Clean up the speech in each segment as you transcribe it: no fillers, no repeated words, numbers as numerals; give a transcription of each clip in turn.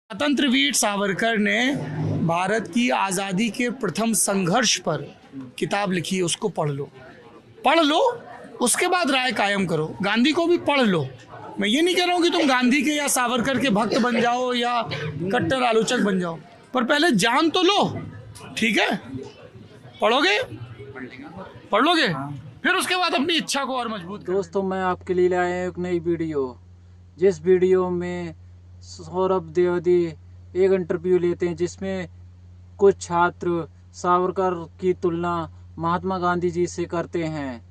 स्वतंत्र वीर सावरकर ने भारत की आज़ादी के प्रथम संघर्ष पर किताब लिखी है, उसको पढ़ लो उसके बाद राय कायम करो। गांधी को भी पढ़ लो। मैं ये नहीं कह रहा हूँ कि तुम गांधी के या सावरकर के भक्त बन जाओ या कट्टर आलोचक बन जाओ, पर पहले जान तो लो, ठीक है? पढ़ लोगे फिर उसके बाद अपनी इच्छा को और मजबूत करो। दोस्तों, मैं आपके लिए लाया एक नई वीडियो, जिस वीडियो में सौरभ द्विवेदी एक इंटरव्यू लेते हैं जिसमें कुछ छात्र सावरकर की तुलना महात्मा गांधी जी से करते हैं।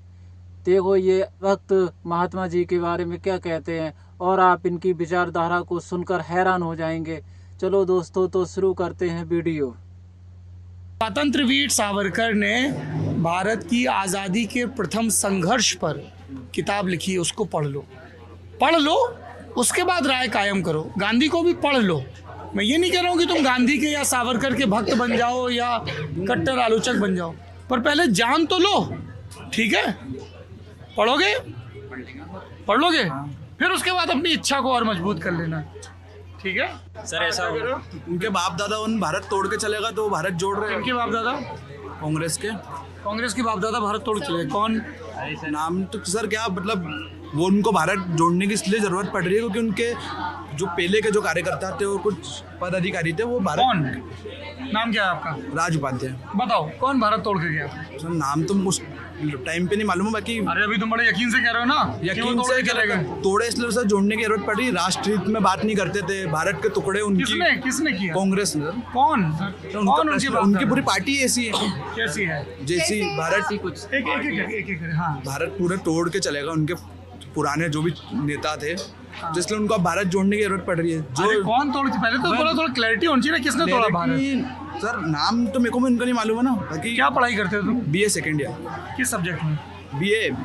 देखो ये वक्त महात्मा जी के बारे में क्या कहते हैं और आप इनकी विचारधारा को सुनकर हैरान हो जाएंगे। चलो दोस्तों, तो शुरू करते हैं वीडियो। स्वतंत्र वीर सावरकर ने भारत की आज़ादी के प्रथम संघर्ष पर किताब लिखी है, उसको पढ़ लो उसके बाद राय कायम करो। गांधी को भी पढ़ लो। मैं ये नहीं कह रहा हूँ कि तुम गांधी के या सावरकर के भक्त बन जाओ या कट्टर आलोचक बन जाओ, पर पहले जान तो लो, ठीक है? पढ़ लोगे फिर उसके बाद अपनी इच्छा को और मजबूत कर लेना, ठीक है? सर ऐसा उनके बाप दादा उन भारत तोड़ के चलेगा तो भारत जोड़ रहे हैं। इनके बाप दादा कांग्रेस के बाप दादा भारत तोड़ चले। कौन नाम तो सर क्या मतलब वो उनको भारत जोड़ने की इसलिए जरूरत पड़ रही है क्योंकि उनके जो पहले के जो कार्यकर्ता थे और कुछ पदाधिकारी थे वो भारत। कौन? नाम क्या है आपका? राज उपाध्याय। बताओ कौन भारत तोड़ के गया? सर नाम तो उस टाइम पे नहीं मालूम है, बाकी अरे अभी तुम बड़े यकीन से कह रहे हो ना, यकीन से चलेगा। तोड़े इसलिए सर जोड़ने की जरूरत पड़ी। राष्ट्र हित में बात नहीं करते थे, भारत के टुकड़े उनकी किसने किया? कांग्रेस ने। कौन उनकी पूरी पार्टी ऐसी है, कैसी है? जैसी भारत कुछ एक हाँ। भारत पूरे तोड़ के चलेगा। उनके पुराने जो भी नेता थे जिसलिए उनको अब भारत जोड़ने की जरूरत पड़ रही है। जो कौन तोड़? पहले तो थोड़ा क्लैरिटी होनी चाहिए ना, किसने तोड़ा भारत? सर नाम तो मेरे को उनका नहीं मालूम है ना। बाकी क्या पढ़ाई करते हो तुम? BA second year. किस सब्जेक्ट में? BA।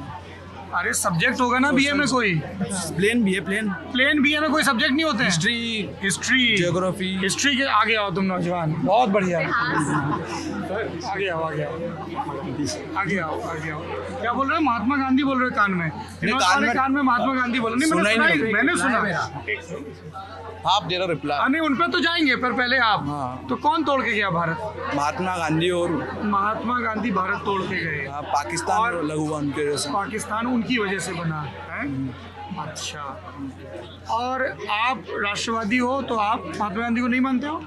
अरे सब्जेक्ट होगा ना BA में कोई? प्लेन BA में कोई सब्जेक्ट नहीं होते? History geography. हिस्ट्री के आगे आओ तुम नौजवान, बहुत बढ़िया। आगे आओ। क्या बोल रहे हो? महात्मा गांधी बोल रहे हो कान में? कान में महात्मा गांधी बोल रहे? मैंने सुना। आप दे रहे रिप्लाई। नहीं उन पर तो जाएंगे, पर पहले आप। हाँ। तो कौन तोड़ के गया भारत? महात्मा गांधी और महात्मा गांधी भारत तोड़ के गए। पाकिस्तान लगा हुआ उनके वजह से। पाकिस्तान उनकी वजह से बना है। अच्छा, और आप राष्ट्रवादी हो तो आप महात्मा गांधी को नहीं मानते हो?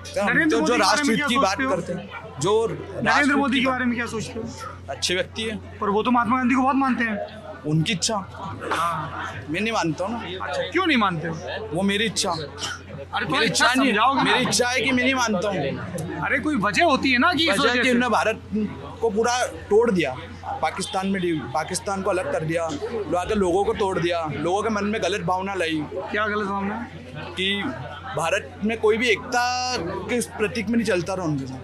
तो जो राष्ट्र हित की बात करते हैं, जो नरेंद्र मोदी के बारे में क्या सोचते हो? अच्छे व्यक्ति है, पर वो तो महात्मा गांधी को बहुत मानते हैं। उनकी इच्छा। हाँ। मैं नहीं मानता हूँ ना। अच्छा, क्यों नहीं मानते हो? वो मेरी इच्छा। अरे मेरी इच्छा नहीं, मेरी इच्छा है कि मैं नहीं मानता हूँ। अरे कोई वजह होती है ना कि वजह कि उन्होंने भारत को पूरा तोड़ दिया, पाकिस्तान को अलग कर दिया, वहाँ के लोगों को तोड़ दिया, लोगों के मन में गलत भावना लाई। क्या गलत भावना? कि भारत में कोई भी एकता के प्रतीक में नहीं चलता रहा उनके साथ।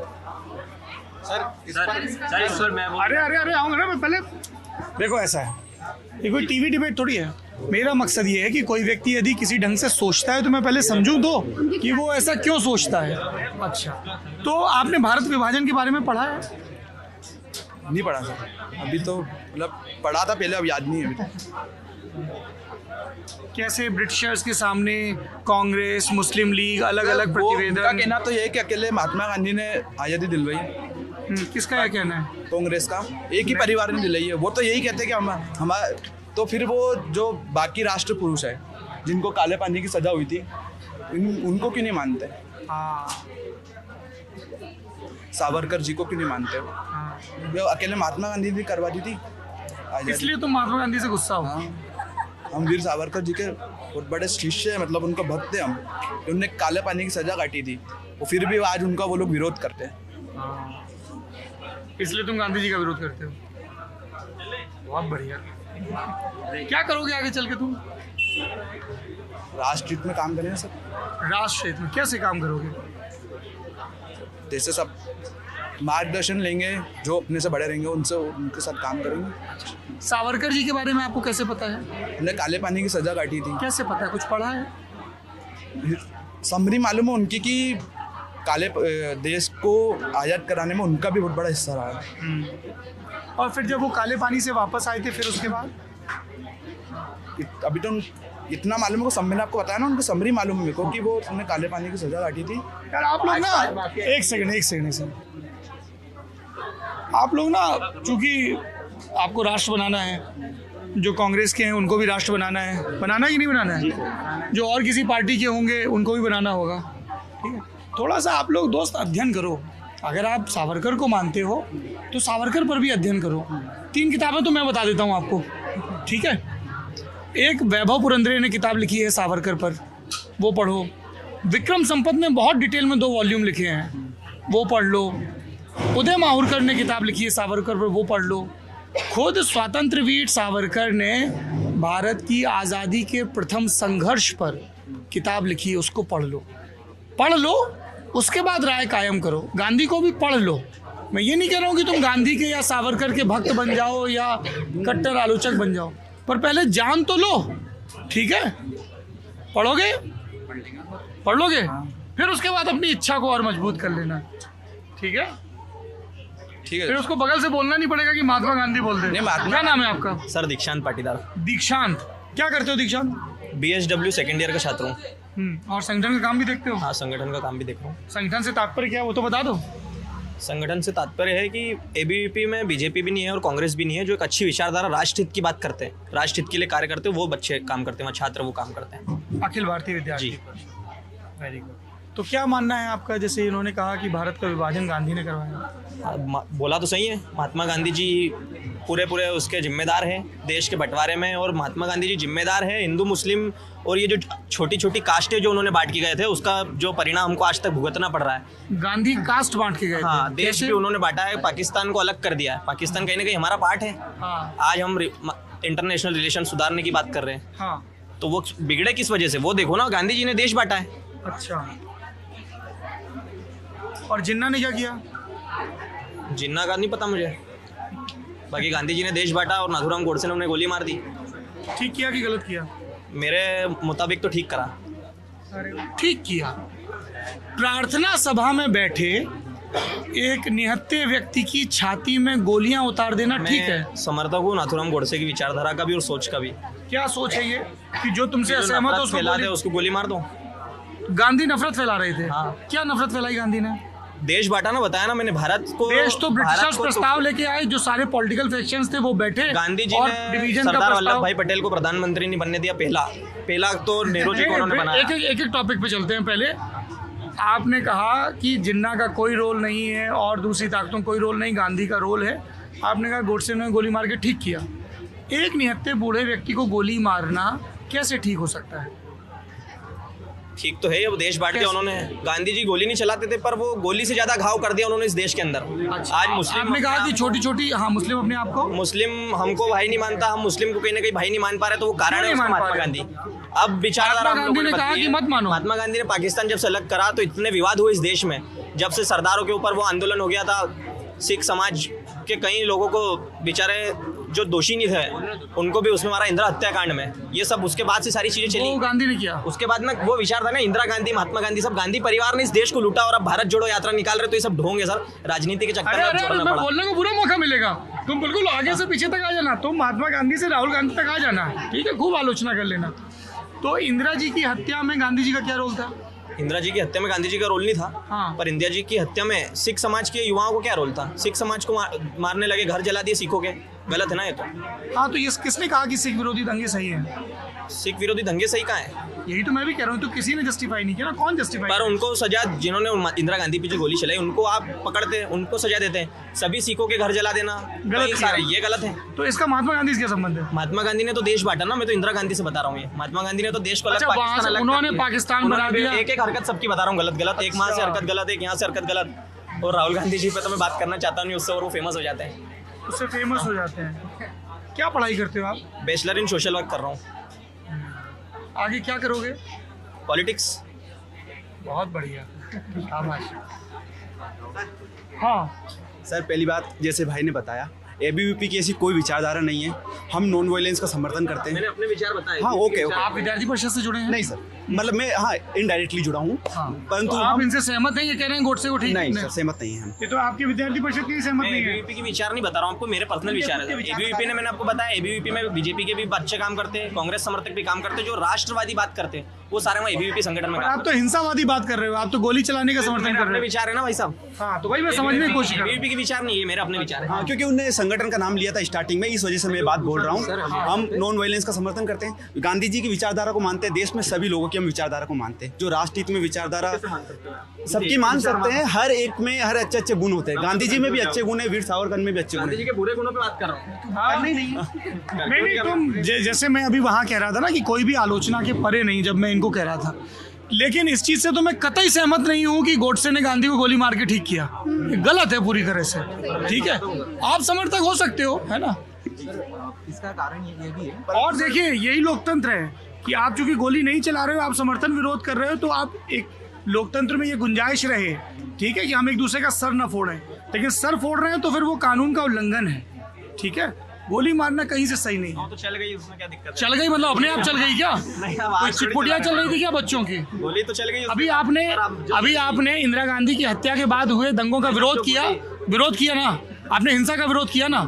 सर मैं अरे आऊँगा ना। मैं पहले देखो, ऐसा है, ये कोई टीवी डिबेट थोड़ी है। मेरा मकसद ये है कि कोई व्यक्ति यदि किसी ढंग से सोचता है तो मैं पहले समझूं तो कि वो ऐसा क्यों सोचता है। अच्छा, तो आपने भारत विभाजन के बारे में पढ़ा है? नहीं पढ़ा सर, अभी तो मतलब पढ़ा था पहले, अब याद नहीं है अभी तक। कैसे ब्रिटिशर्स के सामने कांग्रेस, मुस्लिम लीग, अलग अलग प्रतिवेदन? उनका कहना तो ये है कि अकेले महात्मा गांधी ने आज़ादी दिलवाई। किसका यह कहना है? कांग्रेस का, एक ही परिवार ने दिलाई है। वो तो यही कहते हैं कि हमारा तो फिर वो जो बाकी राष्ट्र पुरुष है जिनको काले पानी की सजा हुई थी उनको क्यों नहीं मानते? सावरकर जी को क्यों नहीं मानते? वो अकेले महात्मा गांधी ने करवा दी थी, इसलिए तुम महात्मा गांधी से गुस्सा हो? हम वीर सावरकर जी के बहुत बड़े शिष्य हैं, मतलब उनका भक्त थे हम। उन्होंने काले पानी की सजा काटी थी, वो फिर भी आज उनका वो लोग विरोध करते हैं। इसलिए तुम गांधी जी का विरोध करते हो? बहुत बढ़िया। क्या करोगे आगे चल के तुम? राष्ट्र हित में काम करेंगे सर। राष्ट्र हित में कैसे काम करोगे? जैसे सब मार्गदर्शन लेंगे, जो अपने से बड़े रहेंगे उनके साथ काम करेंगे। सावरकर जी के बारे में आपको कैसे पता है? उन्होंने काले पानी की सजा काटी थी। कैसे पता है? कुछ पढ़ा है? समरी मालूम है उनकी कि काले देश को आज़ाद कराने में उनका भी बहुत बड़ा हिस्सा रहा है। और फिर जब वो काले पानी से वापस आए थे, फिर उसके बाद अभी तो इतना मालूम है को मैंने आपको बताया ना, उनको समरी मालूम है मेरे को कि वो उन्होंने काले पानी की सजा काटी थी। यार आप लोग ना एक सेकंड आप लोग ना, चूंकि आपको राष्ट्र बनाना है, जो कांग्रेस के हैं उनको भी राष्ट्र बनाना है, बनाना कि नहीं बनाना है, जो और किसी पार्टी के होंगे उनको भी बनाना होगा, ठीक है। थोड़ा सा आप लोग दोस्त अध्ययन करो। अगर आप सावरकर को मानते हो तो सावरकर पर भी अध्ययन करो। 3 किताबें तो मैं बता देता हूँ आपको, ठीक है। एक वैभव पुरंदरे ने किताब लिखी है सावरकर पर, वो पढ़ो। विक्रम संपत ने बहुत डिटेल में 2 वॉल्यूम लिखे हैं, वो पढ़ लो। उदय माहुरकर ने किताब लिखी है सावरकर पर, वो पढ़ लो। खुद स्वतंत्र वीर सावरकर ने भारत की आज़ादी के प्रथम संघर्ष पर किताब लिखी है, उसको पढ़ लो। उसके बाद राय कायम करो। गांधी को भी पढ़ लो। मैं ये नहीं कह रहा हूँ कि तुम गांधी के या सावरकर के भक्त बन जाओ या कट्टर आलोचक बन जाओ, पर पहले जान तो लो, ठीक है। पढ़ लोगे, फिर उसके बाद अपनी इच्छा को और मजबूत कर लेना, ठीक है। फिर उसको बगल से बोलना नहीं पड़ेगा कि महात्मा गांधी बोल दे। क्या नाम है आपका? सर दीक्षांत पाटीदार। दीक्षांत, क्या करते हो दीक्षांत? BSW सेकेंड ईयर का छात्र हूँ। और संगठन का काम भी देखते हो? हाँ, संगठन का काम भी देख रहा हूँ। संगठन से तात्पर्य क्या है वो तो बता दो। संगठन से तात्पर्य है कि ABVP में बीजेपी भी नहीं है और कांग्रेस भी नहीं है, जो एक अच्छी विचारधारा राष्ट्र हित की बात करते हैं, राष्ट्र हित के लिए कार्य करते हैं, वो बच्चे काम करते हैं, छात्र वो काम करते हैं। अखिल भारतीय विद्यार्थी जी। Very good. तो क्या मानना है आपका, जैसे इन्होंने कहा कि भारत का विभाजन गांधी ने करवाया? बोला तो सही है, महात्मा गांधी जी पूरे उसके जिम्मेदार हैं देश के बंटवारे में, और महात्मा गांधी जी जिम्मेदार है हिंदू मुस्लिम और ये जो छोटी छोटी कास्टें जो उन्होंने बांट के गए थे, उसका जो परिणाम हमको आज तक भुगतना पड़ रहा है। गांधी कास्ट बांट के गए थे। हाँ, देश भी उन्होंने बांटा है, पाकिस्तान को अलग कर दिया है। पाकिस्तान कहीं ना कहीं हमारा पार्ट है। हाँ। आज हम इंटरनेशनल रिलेशन सुधारने की बात कर रहे हैं। हाँ। तो वो बिगड़े किस वजह से, वो देखो ना, गांधी जी ने देश बांटा है। अच्छा, और जिन्ना ने क्या किया? जिन्ना का नहीं पता मुझे, बाकी गांधी जी ने देश बांटा और नाथूराम गोडसे ने उन्हें गोली मार दी। ठीक किया कि गलत किया? मेरे मुताबिक तो ठीक करा। ठीक किया। प्रार्थना सभा में बैठे एक निहत्थे व्यक्ति की छाती में गोलियां उतार देना ठीक है? मैं समर्थक हूँ नाथूराम गोडसे की विचारधारा का भी और सोच का भी। क्या सोच है ये कि जो तुमसे असहमत हो उसको गोली मार दो? गांधी नफरत फैला रहे थे। हाँ। क्या नफरत फैलाई गांधी ने? देश बांटा ना, बताया ना मैंने, भारत को। देश तो ब्रिटिशर्स प्रस्ताव लेके आए, जो सारे पॉलिटिकल फैक्शंस थे वो बैठे। गांधी जी ने डिवीजन सरदार वल्लभ भाई पटेल को प्रधानमंत्री नहीं बनने दिया। पहला तो नेहरू जी को उन्होंने बनाया। एक टॉपिक पे चलते हैं। पहले आपने कहा कि जिन्ना का कोई रोल नहीं है और दूसरी ताकतों का कोई रोल नहीं, गांधी का रोल है। आपने कहा गोडसे ने गोली मार के ठीक किया। एक निहत्थे बूढ़े व्यक्ति को गोली मारना कैसे ठीक हो सकता है? ठीक तो है, अब देश बांट दिया उन्होंने। गांधी जी गोली नहीं चलाते थे, पर वो गोली से ज्यादा घाव कर दिया उन्होंने इस देश के अंदर। अच्छा, आज मुस्लिम, आपने कहा कि छोटी छोटी, हाँ, मुस्लिम अपने आप को, मुस्लिम हमको भाई नहीं मानता, हम मुस्लिम को कहीं ना कहीं भाई नहीं मान पा रहे, तो वो कारण है महात्मा गांधी। अब विचारधारा गांधी ने कहा कि मत मानो। महात्मा गांधी ने पाकिस्तान जब से अलग करा तो इतने विवाद हुए इस देश में, जब से सरदारों के ऊपर वो आंदोलन हो गया था। सिख समाज के कई लोगों को बेचारे जो दोषी नहीं थे उनको भी उसमें मारा इंदिरा हत्याकांड में। ये सब उसके बाद से सारी चीजें चली, वो गांधी ने किया। उसके बाद में वो विचार था ना, इंदिरा गांधी, महात्मा गांधी, सब गांधी परिवार ने इस देश को लूटा और अब भारत जोड़ो यात्रा निकाल रहे। तो ये सब ढोंग है सर, राजनीति के चक्कर में छोड़ना पड़ा। बोलने को पूरा मौका मिलेगा, तुम बिल्कुल आगे से पीछे तक आ जाना, तुम महात्मा गांधी से राहुल गांधी तक आ जाना, ठीक है, खूब आलोचना कर लेना। तो इंदिरा जी की हत्या में गांधी जी का क्या रोल था? इंदिरा जी की हत्या में गांधी जी का रोल नहीं था। हाँ। पर इंदिरा जी की हत्या में सिख समाज के युवाओं को क्या रोल था? सिख समाज को मारने लगे, घर जला दिए सिखों के, गलत है ना ये तो। हाँ, तो ये किसने कहा कि सिख विरोधी दंगे सही है? सिख विरोधी दंगे सही कहाँ है? यही तो मैं भी कह रहा हूँ, तो किसी ने जस्टिफाई नहीं किया ना। कौन जस्टिफाई? पर उनको सजा, जिन्होंने इंदिरा गांधी पीछे गोली चलाई उनको आप पकड़ते, उनको सजा देते हैं। सभी सिखों के घर जला देना गलत सारे, ये गलत है। तो इसका महात्मा गांधी से क्या संबंध है? महात्मा गांधी ने तो देश बांटा ना, मैं तो इंदिरा गांधी से बता रहा हूँ। ये महात्मा गांधी ने तो देश को अलग, पाकिस्तान अलग, उन्होंने पाकिस्तान बना दिया। एक एक हरकत सबकी बता रहा हूँ, गलत गलत, एक वहाँ से हरकत गलत, एक यहाँ से हरकत गलत। और राहुल गांधी जी पे तो मैं बात करना चाहता नहीं उससे, और वो फेमस हो जाते हैं। उससे फेमस हो जाते हैं। क्या पढ़ाई करते हो आप? बैचलर इन सोशल वर्क कर रहा हूँ। आगे क्या करोगे? पॉलिटिक्स। बहुत बढ़िया, शाबाश। हाँ सर, पहली बात जैसे भाई ने बताया, ABVP की ऐसी कोई विचारधारा नहीं है। हम नॉन वायलेंस का समर्थन करते हैं। मैंने अपने विचार बताए। हाँ, ओके। आप विद्यार्थी परिषद से जुड़े हैं? नहीं सर। मतलब मैं हाँ इनडायरेक्टली जुड़ा हूँ परंतु तो आप इनसे सहमत हैं? ये कह रहे हैं गोडसे को ठीक नहीं सर सहमत नहीं है हम। ये तो आपके विद्यार्थी परिषद की सहमत नहीं है। एबीवीपी की विचार नहीं बता रहा हूँ आपको, मेरे पर्सनल विचार है। एबीवीपी ने मैंने आपको बताया, एबीवीपी में बीजेपी के भी अच्छे काम करते हैं, कांग्रेस समर्थक भी काम करते हैं, जो राष्ट्रवादी बात करते हैं वो सारे वहाँ एबीवीपी संगठन में। आप तो हिंसावादी बात कर रहे हो, आप तो गोली चलाने का समर्थन कर अपने रहे हो। विचार है ना भाई साहब। हाँ तो भाई मैं समझने की कोशिश कर रहा हूँ। एबीवीपी के विचार नहीं है, मेरे अपने विचार है। हाँ क्योंकि उनने संगठन का नाम लिया था स्टार्टिंग में, इस वजह से मैं बात बोल रहा हूँ। हम नॉन वायलेंस का समर्थन करते हैं, गांधी जी की विचारधारा को मानते हैं, देश में सभी लोगों की हम विचारधारा को मानते हैं। जो राष्ट्रहित में विचारधारा सबकी मान सकते हैं, हर एक में हर अच्छे अच्छे गुण होते हैं। गांधी जी में भी अच्छे गुण है, वीर सावरकर में भी अच्छे गुण गांधी जी है। के बुरे गुणों पे बात कर रहा हूँ। नहीं तुम जैसे मैं अभी वहाँ कह रहा था ना कि कोई भी आलोचना के परे नहीं, जब मैं इनको कह रहा था, लेकिन इस चीज से तो मैं कतई सहमत नहीं हूँ कि गोडसे ने गांधी को गोली मार के ठीक किया। ये गलत है पूरी तरह से। ठीक है, आप समर्थक हो सकते हो, है ना। इसका कारण ये भी है। और देखिए यही लोकतंत्र है कि आप चूंकि गोली नहीं चला रहे हो, आप समर्थन विरोध कर रहे हो, तो आप एक लोकतंत्र में ये गुंजाइश रहे, ठीक है, कि हम एक दूसरे का सर न फोड़ें, लेकिन सर फोड़ रहे हैं तो फिर वो कानून का उल्लंघन है। ठीक है, गोली मारना कहीं से सही नहीं है। तो चल गई, उसमें क्या दिक्कत है? चल गई मतलब अपने आप चल गई क्या? नहीं, अब कोई आज चिटपुटिया चल रही थी क्या बच्चों की? गोली तो चल गई। अभी आपने इंदिरा गांधी की हत्या के बाद हुए दंगों का विरोध किया ना, आपने हिंसा का विरोध किया ना।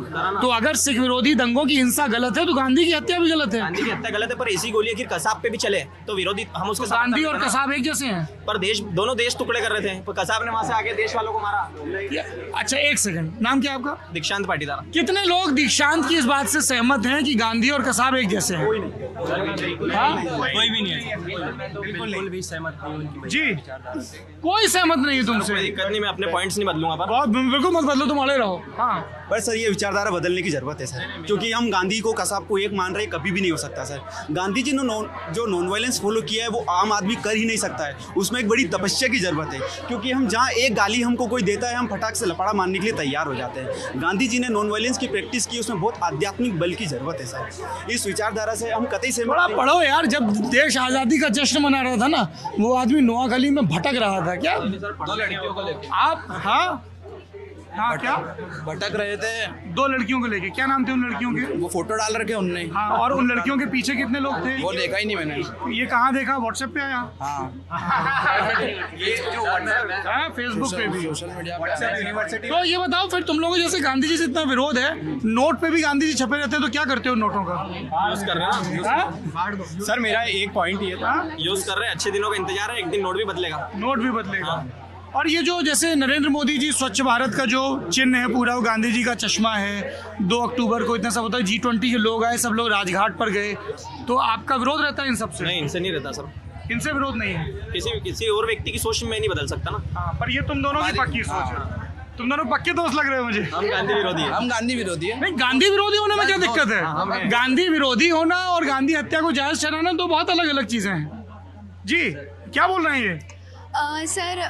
तो अगर सिख विरोधी दंगों की हिंसा गलत है तो गांधी की हत्या भी गलत है। गांधी की हत्या गलत है, पर ऐसी गोली अगर कसाब पे भी चले तो विरोधी हम उसके साथ गांधी करते और हैं ना। कसाब एक जैसे हैं। पर दोनों देश टुकड़े कर रहे थे, पर कसाब ने वहां से आके देश वालों को मारा। अच्छा एक सेकंड, नाम क्या आपका? दीक्षांत पाटीदार। कितने लोग दीक्षांत की इस बात से सहमत हैं कि गांधी और कसाब एक जैसे हैं? कोई भी नहीं है, बिल्कुल भी सहमत नहीं उनकी जी, कोई सहमत नहीं है तुमसे। कोई दिक्कत नहीं, मैं अपने पॉइंट्स नहीं बदलूंगा। पर बहुत बिल्कुल मत बदलो, तुम अड़े रहो। हाँ पर सर ये विचारधारा बदलने की जरूरत है सर, क्योंकि हम गांधी को कसाब को एक मान रहे कभी भी नहीं हो सकता सर। गांधी जी ने जो नॉन वायलेंस फॉलो किया है वो आम आदमी कर ही नहीं सकता है, उसमें एक बड़ी तपस्या की जरूरत है। क्योंकि हम जहाँ एक गाली हमको कोई देता है हम फटाक से लपड़ा मारने के लिए तैयार हो जाते हैं। गांधी जी ने नॉन वायलेंस की प्रैक्टिस की, उसमें बहुत आध्यात्मिक बल की जरूरत है सर। इस विचारधारा से हम कतई से थोड़ा पढ़ो यार। जब देश आजादी का जश्न मना रहा था ना, वो आदमी नोआखली में भटक रहा था क्या? 2 लड़कियों को लेकर आप हाँ क्या भटक रहे थे, 2 लड़कियों को लेके, क्या नाम थे उन लड़कियों के? वो फोटो डाल रखे उनने। हाँ, और उन लड़कियों के पीछे कितने लोग थे? वो देखा ही नहीं मैंने। ये कहाँ देखा? व्हाट्सएप पे आया? हाँ ये जो फेसबुक पे भी। Social media university. तो ये बताओ फिर, तुम लोगों जैसे गांधी जी से इतना विरोध है, नोट पे भी गांधी जी छपे रहते हैं, तो क्या करते हो नोटों का? यूज कर रहे हैं। सर मेरा एक पॉइंट ये था, यूज कर रहे हैं, अच्छे दिनों का इंतजार है, एक दिन नोट भी बदलेगा। नोट भी बदलेगा। और ये जो जैसे नरेंद्र मोदी जी स्वच्छ भारत का जो चिन्ह है पूरा, वो गांधी जी का चश्मा है। 2 अक्टूबर को इतना सब होता है, G20 के लोग आए, सब लोग राजघाट पर गए, तो आपका विरोध रहता है इन सब से? नहीं, इनसे नहीं रहता सर, इनसे विरोध नहीं है। किसी और व्यक्ति की सोच मैं नहीं बदल सकता ना। हाँ, पर ये तुम दोनों की पक्की सोच है। तुम दोनों पक्के दोस्त लग रहे हो मुझे। हम गांधी विरोधी हैं। हम गांधी विरोधी है। नहीं, गांधी विरोधी होने में क्या दिक्कत है? गांधी विरोधी होना और गांधी हत्या को जायज ठहराना तो बहुत अलग अलग चीजें हैं। जी क्या बोल रहे हैं ये? सर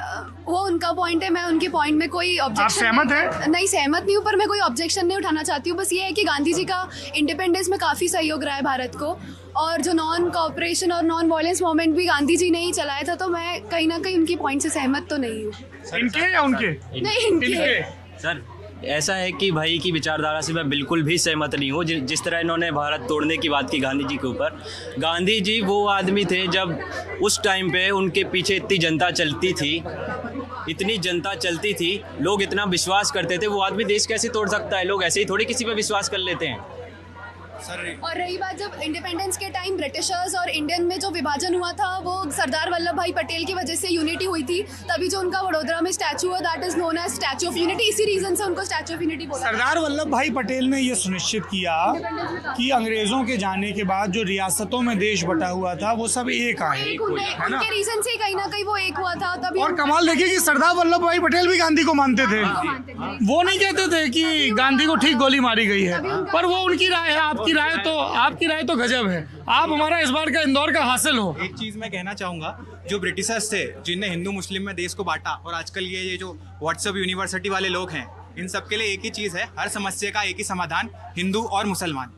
वो उनका पॉइंट है, मैं उनके पॉइंट में कोई ऑब्जेक्शन सहमत हैं? नहीं सहमत नहीं हूँ, पर मैं कोई ऑब्जेक्शन नहीं उठाना चाहती हूँ। बस ये है कि गांधी जी का इंडिपेंडेंस में काफ़ी सहयोग रहा है भारत को, और जो नॉन कॉपरेशन और नॉन वायलेंस मूवमेंट भी गांधी जी ने ही चलाया था, तो मैं कहीं ना कहीं उनकी पॉइंट से सहमत तो नहीं हूँ। इनके या उनके? नहीं, इनके। सर ऐसा है कि भाई की विचारधारा से मैं बिल्कुल भी सहमत नहीं हूँ। जिस तरह इन्होंने भारत तोड़ने की बात की गांधी जी के ऊपर, गांधी जी वो आदमी थे जब उस टाइम पे उनके पीछे इतनी जनता चलती थी, इतनी जनता चलती थी, लोग इतना विश्वास करते थे, वो आदमी देश कैसे तोड़ सकता है? लोग ऐसे ही थोड़ी किसी पे विश्वास कर लेते हैं। और रही बात जब इंडिपेंडेंस के टाइम ब्रिटिशर्स और इंडियन में जो विभाजन हुआ था, वो सरदार वल्लभ भाई पटेल की वजह से यूनिटी हुई थी। तभी जो उनका वडोदरा में स्टैचू है, that is known as statue of unity. इसी रीजन से उनको स्टैचू ऑफ यूनिटी बोला। सरदार वल्लभ भाई पटेल ने ये सुनिश्चित किया कि अंग्रेजों के जाने के बाद जो रियासतों में देश बटा हुआ था वो सब एक आए, है ना? उनके रीजन से कहीं ना कहीं वो एक हुआ था। तभी और कमाल देखिए कि सरदार वल्लभ भाई पटेल भी गांधी को मानते थे। वो नहीं कहते थे कि गांधी को ठीक गोली मारी गई है, पर वो उनकी राय है। आपकी राय तो गजब है। आप हमारा इस बार का इंदौर का हासिल हो। एक चीज मैं कहना चाहूंगा, जो ब्रिटिशर्स थे जिनने हिंदू मुस्लिम में देश को बांटा, और आजकल ये जो व्हाट्सएप यूनिवर्सिटी वाले लोग हैं, इन सब के लिए एक ही चीज है, हर समस्या का एक ही समाधान, हिंदू और मुसलमान,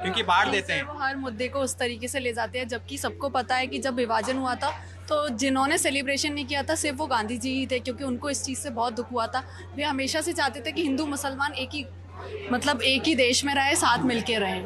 क्योंकि बांट देते हैं। हर मुद्दे को उस तरीके से ले जाते हैं, जबकि सबको पता है कि जब विभाजन हुआ था तो जिन्होंने सेलिब्रेशन नहीं किया था सिर्फ वो गांधी जी ही थे, क्योंकि उनको इस चीज़ से बहुत दुख हुआ था। वे हमेशा से चाहते थे कि हिंदू मुसलमान एक ही देश में रहे, साथ मिलके रहें।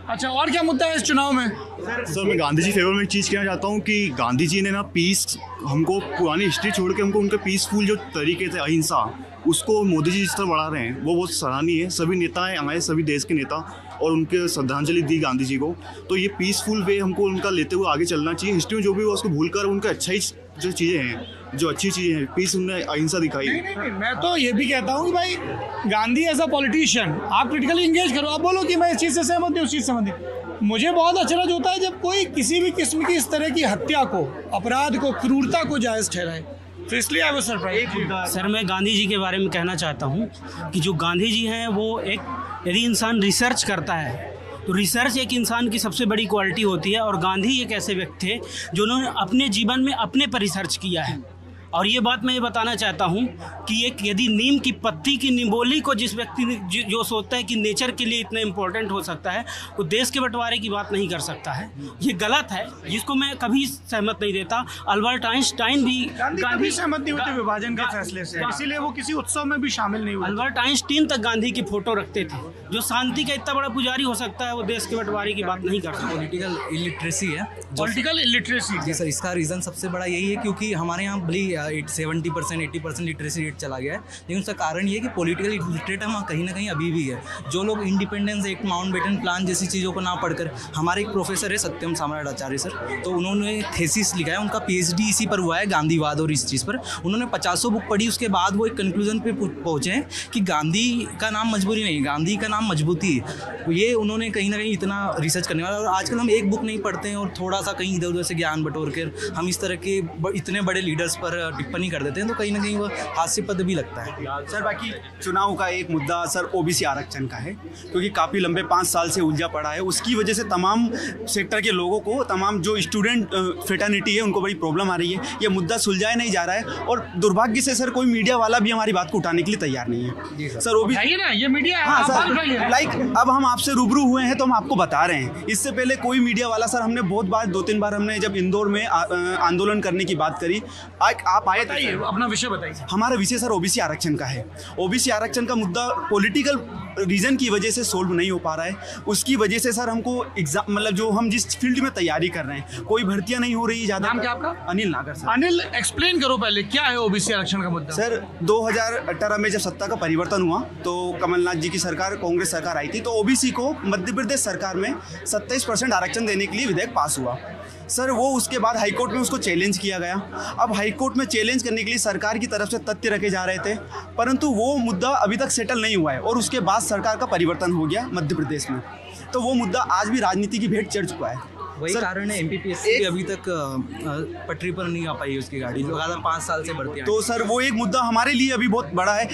अच्छा, और क्या मुद्दा है इस चुनाव में? सर मैं गांधी जी फेवर में एक चीज़ कहना चाहता हूँ कि गांधी जी ने ना पीस, हमको पुरानी हिस्ट्री छोड़ के हमको उनके पीसफुल जो तरीके थे, अहिंसा, उसको मोदी जी जिस तरह बढ़ा रहे हैं वो बहुत सराहनीय है। सभी नेता हैं हमारे, सभी देश के नेता, और उनके श्रद्धांजलि दी गांधी जी को। तो ये पीसफुल वे हमको उनका लेते हुए आगे चलना चाहिए। हिस्ट्री में जो भी हुआ उसको भूल कर उनका अच्छा ही जो चीज़ें हैं, जो अच्छी चीज़ें हैं, पीस, उनने अहिंसा दिखाई। नहीं, मैं तो ये भी कहता हूँ कि भाई गांधी एज अ पॉलिटिशियन आप क्रिटिकली इंगेज करो, आप बोलो कि मैं इस चीज़ से सहमत हूँ, उस चीज़ से सहमत हूँ। मुझे बहुत अचरज होता है जब कोई किसी भी किस्म की इस तरह की हत्या को, अपराध को, क्रूरता को जायज़ ठहराए, तो इसलिए आई वाज सरप्राइज। सर मैं गांधी जी के बारे में कहना चाहता हूँ कि जो गांधी जी हैं वो एक, यदि इंसान रिसर्च करता है तो रिसर्च एक इंसान की सबसे बड़ी क्वालिटी होती है, और गांधी एक ऐसे व्यक्ति थे जिन्होंने अपने जीवन में अपने पर रिसर्च किया है। और ये बात मैं ये बताना चाहता हूँ कि एक, यदि नीम की पत्ती की निबोली को जिस व्यक्ति ने जो सोचता है कि नेचर के लिए इतना इम्पोर्टेंट हो सकता है, वो देश के बंटवारे की बात नहीं कर सकता है। ये गलत है, जिसको मैं कभी सहमत नहीं देता। अल्बर्ट आइंस्टाइन भी गांधी सहमत नहीं होते विभाजन के फैसले से, इसीलिए वो किसी उत्सव में भी शामिल नहीं हुए। अल्बर्ट आइंस्टीन तक गांधी की फोटो रखते थे। जो शांति का इतना बड़ा पुजारी हो सकता है, वो देश के बंटवारे की बात नहीं कर सकता। पॉलिटिकल इलिटरेसी है, पॉलिटिकल इलिटरेसी। जी सर, इसका रीज़न सबसे बड़ा यही है क्योंकि हमारे यहाँ भले 70% 80% लिटरेसी रेट चला गया है, लेकिन उसका कारण ये है कि पॉलिटिकल इलिटरेट हम कहीं ना कहीं अभी भी है। जो लोग इंडिपेंडेंस एक्ट, माउंटबेटन प्लान जैसी चीज़ों को ना पढ़कर, हमारे एक प्रोफेसर है सत्यम सम्राट आचार्य सर, तो उन्होंने थेसिस लिखा है, उनका PhD इसी पर हुआ है, गांधीवाद और इस चीज़ पर। उन्होंने 50 बुक पढ़ी, उसके बाद वो एक कंक्लूजन पे पहुँचे हैं कि गांधी का नाम मजबूरी नहीं, गांधी का नाम मजबूती है। ये उन्होंने कहीं ना कहीं इतना रिसर्च करने वाला। और आजकल हम एक बुक नहीं पढ़ते हैं और थोड़ा सा कहीं इधर उधर से ज्ञान बटोर कर हम इस तरह के इतने बड़े लीडर्स पर टिप्पणी कर देते हैं, तो कहीं ना कहीं वो हास्यास्पद भी लगता है। सर बाकी चुनाव का एक मुद्दा सर OBC आरक्षण का है, क्योंकि काफ़ी लंबे 5 साल से उलझा पड़ा है। उसकी वजह से तमाम सेक्टर के लोगों को, तमाम जो स्टूडेंट फ्रेटर्निटी है, उनको बड़ी प्रॉब्लम आ रही है। ये मुद्दा सुलझाया नहीं जा रहा है, और दुर्भाग्य से सर कोई मीडिया वाला भी हमारी बात को उठाने के लिए तैयार नहीं है। सर OBC ना, ये मीडिया, हाँ सर, लाइक अब हम आपसे रूबरू हुए हैं तो हम आपको बता रहे हैं। इससे पहले कोई मीडिया वाला, सर हमने बहुत बार, 2-3 बार हमने जब इंदौर में आंदोलन करने की बात करी, आप आए थे। अपना विषय बताइए। हमारा विषय सर OBC आरक्षण का है। OBC आरक्षण का मुद्दा पॉलिटिकल रीजन की वजह से सोल्व नहीं हो पा रहा है। उसकी वजह से सर हमको एग्जाम, मतलब जो हम जिस फील्ड में तैयारी कर रहे हैं, कोई भर्तियां नहीं हो रही ज़्यादा। नाम क्या आपका? अनिल नागर सर। अनिल, एक्सप्लेन करो पहले क्या है OBC आरक्षण का मुद्दा। सर 2018 में जब सत्ता का परिवर्तन हुआ तो कमलनाथ जी की सरकार, कांग्रेस सरकार आई थी, तो OBC को मध्य प्रदेश सरकार में 27% आरक्षण देने के लिए विधेयक पास हुआ। सर वो उसके बाद हाईकोर्ट में उसको चैलेंज किया गया। अब हाईकोर्ट में चैलेंज करने के लिए सरकार की तरफ से तथ्य रखे जा रहे थे, परंतु वो मुद्दा अभी तक सेटल नहीं हुआ है, और उसके बाद सरकार का परिवर्तन हो गया मध्य प्रदेश में, तो वो मुद्दा आज भी राजनीति की भेंट चढ़ चुका है। वही कारण है MPPSC अभी तक पटरी पर नहीं आ पाई उसकी गाड़ी, लगातार 5 साल से बढ़ती है। तो सर वो एक मुद्दा हमारे लिए अभी बहुत बड़ा है,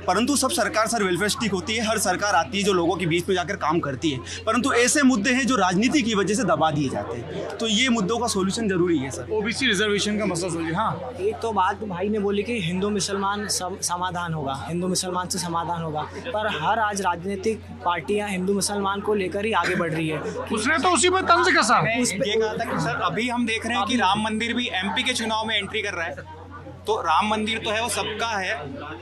परंतु सब सरकार सर वेलफेयर स्टिक होती है, हर सरकार आती है जो लोगों के बीच में जाकर काम करती है, परंतु ऐसे मुद्दे हैं जो राजनीति की वजह से दबा दिए जाते हैं, तो ये मुद्दों का सोल्यूशन जरूरी है सर। OBC रिजर्वेशन का मसला सुलझे। हाँ, एक तो बात भाई ने बोली कि हिंदू मुसलमान समाधान होगा, हिंदू मुसलमान से समाधान होगा, पर हर आज राजनीतिक पार्टियां हिंदू मुसलमान को लेकर ही आगे बढ़ रही है। उसने तो उसी पर तंज कसा। ये कहा था कि सर अभी हम देख रहे हैं कि राम मंदिर भी MP के चुनाव में एंट्री कर रहा है, तो राम मंदिर तो है वो सबका है,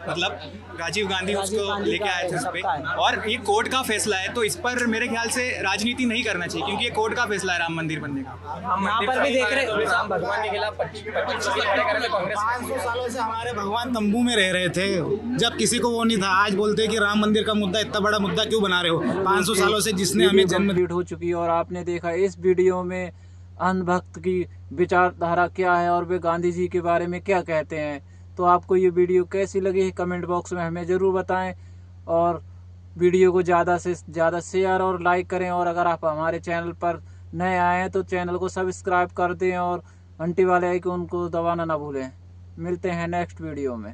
मतलब राजीव गांधी उसको लेके आए थे उस पे, और ये कोर्ट का फैसला है, तो इस पर मेरे ख्याल से राजनीति नहीं करना चाहिए, क्योंकि ये कोर्ट का फैसला है राम मंदिर बनने का। यहाँ पर भी देख रहे राम भगवान के खिलाफ 500 सालों से हमारे भगवान तंबू में रह रहे थे, जब किसी को वो नहीं था। आज बोलते हैं कि राम मंदिर का मुद्दा इतना बड़ा मुद्दा क्यों बना रहे हो? 500 सालों से जिसने हमें जन्म हो चुकी है, और आपने देखा इस वीडियो में अंधभक्त की विचारधारा क्या है और वे गांधी जी के बारे में क्या कहते हैं। तो आपको ये वीडियो कैसी लगी है कमेंट बॉक्स में हमें ज़रूर बताएं, और वीडियो को ज़्यादा से ज़्यादा शेयर और लाइक करें, और अगर आप हमारे चैनल पर नए आए हैं तो चैनल को सब्सक्राइब कर दें और घंटी वाले आइकन को दबाना ना भूलें। मिलते हैं नेक्स्ट वीडियो में।